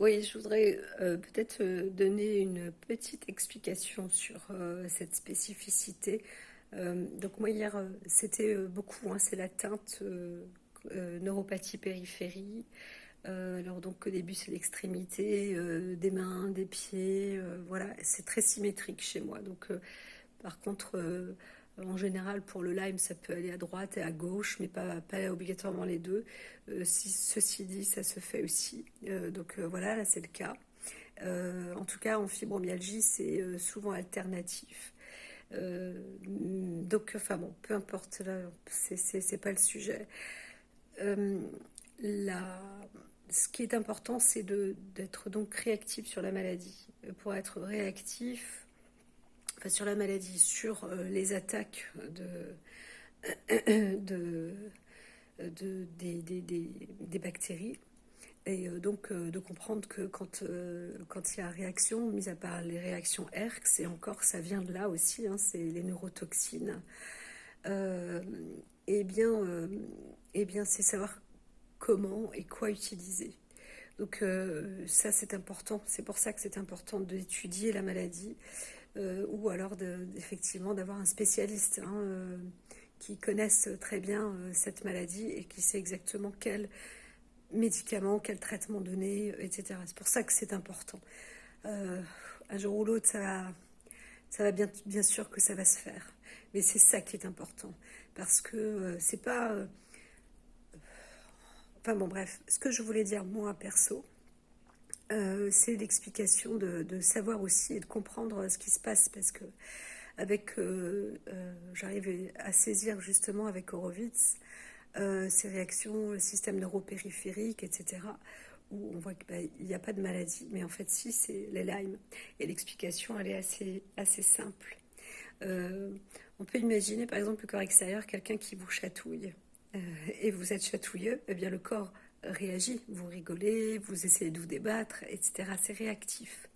Oui, je voudrais peut-être donner une petite explication sur cette spécificité. Donc moi hier, c'était beaucoup, hein, c'est l'atteinte neuropathie périphérie. Alors donc au début c'est l'extrémité des mains, des pieds, voilà, c'est très symétrique chez moi. Donc par contre, en général, pour le Lyme, ça peut aller à droite et à gauche, mais pas obligatoirement les deux. Ceci dit, ça se fait aussi. Donc voilà, là c'est le cas. En tout cas, en fibromyalgie, c'est souvent alternatif. Donc, enfin bon, peu importe, là, c'est pas le sujet. Euh, la- Ce qui est important, c'est d'être donc réactif sur la maladie. Pour être réactif, enfin, sur la maladie, sur les attaques de, des bactéries. Et donc de comprendre que quand il y a réaction, mis à part les réactions ERX, et encore ça vient de là aussi, hein, c'est les neurotoxines, euh, et bien, euh, eh bien c'est savoir comment et quoi utiliser. Donc ça c'est important, c'est pour ça que c'est important d'étudier la maladie, ou alors effectivement d'avoir un spécialiste, hein, qui connaisse très bien cette maladie et qui sait exactement quel médicament, quel traitement donner, etc. C'est pour ça que c'est important. Euh, un jour ou l'autre, ça va bien sûr que ça va se faire. Mais c'est ça qui est important. Parce que c'est pas... enfin bon, bref, ce que je voulais dire, moi, perso, c'est l'explication de savoir aussi et de comprendre ce qui se passe. Parce que avec, j'arrive à saisir justement avec Horowitz ces réactions, le système neuropériphérique, etc., où on voit qu'il n'y a pas de maladie, mais en fait, si, c'est les Lyme. Et l'explication, elle est assez simple. Euh, on peut imaginer, par exemple, le corps extérieur, quelqu'un qui vous chatouille, euh, et vous êtes chatouilleux, eh bien, le corps réagit. Vous rigolez, vous essayez de vous débattre, etc. C'est réactif.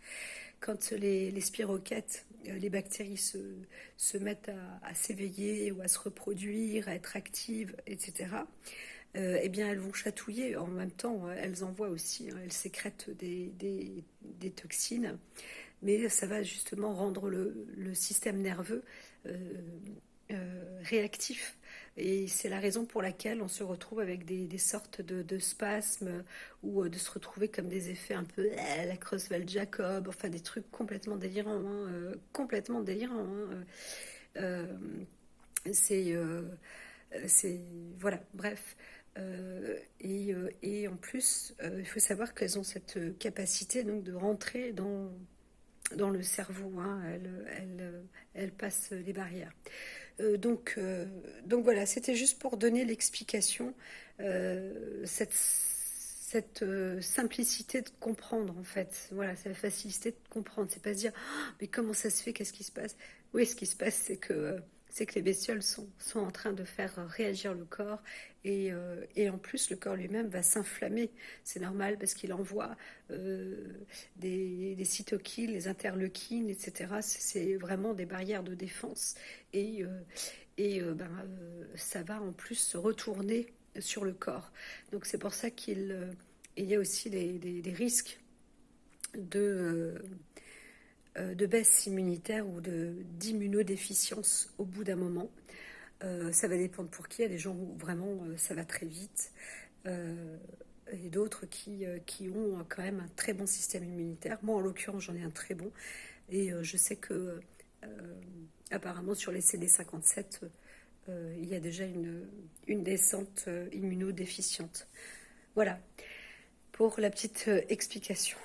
Quand les spirochètes, les bactéries se mettent à s'éveiller ou à se reproduire, à être actives, etc., eh bien, elles vont chatouiller. En même temps, elles envoient aussi, hein, elles sécrètent des toxines, mais ça va justement rendre le système nerveux euh, réactif. Et c'est la raison pour laquelle on se retrouve avec des sortes de spasmes, ou de se retrouver comme des effets un peu la Creutzfeldt-Jacob, enfin des trucs complètement délirants, hein, complètement délirants, hein. Euh, c'est c'est voilà, bref. Et en plus, il faut savoir qu'elles ont cette capacité donc de rentrer dans le cerveau, hein. Elles passent les barrières. Donc voilà, c'était juste pour donner l'explication, cette simplicité de comprendre en fait. Voilà, c'est la facilité de comprendre. C'est pas se dire ah, mais comment ça se fait, qu'est-ce qui se passe. Oui, ce qui se passe, c'est que les bestioles sont en train de faire réagir le corps, et en plus le corps lui-même va s'inflammer. C'est normal parce qu'il envoie des cytokines, les interleukines, etc. C'est vraiment des barrières de défense, et, ça va en plus se retourner sur le corps. Donc c'est pour ça il y a aussi des risques de baisse immunitaire ou d'immunodéficience au bout d'un moment. Ça va dépendre pour qui. Il y a des gens où vraiment ça va très vite, euh, et d'autres qui ont quand même un très bon système immunitaire. Moi, en l'occurrence, j'en ai un très bon. Et je sais que apparemment sur les CD57, il y a déjà une descente immunodéficiente. Voilà pour la petite explication.